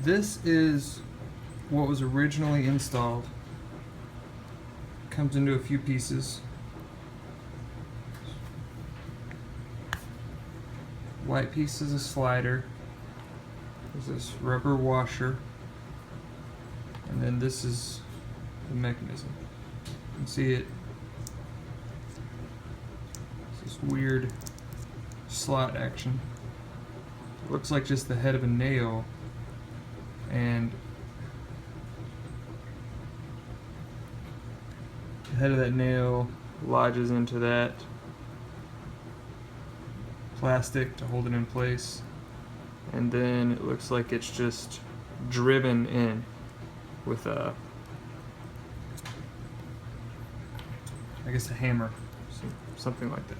this is what was originally installed. Comes into a few pieces. White piece is a slider. There's this rubber washer. And then this is the mechanism. You can see it. It's this weird slot action. It looks like just the head of a nail. And the head of that nail lodges into that plastic to hold it in place, and then it looks like it's just driven in with a, I guess, a hammer, something like that.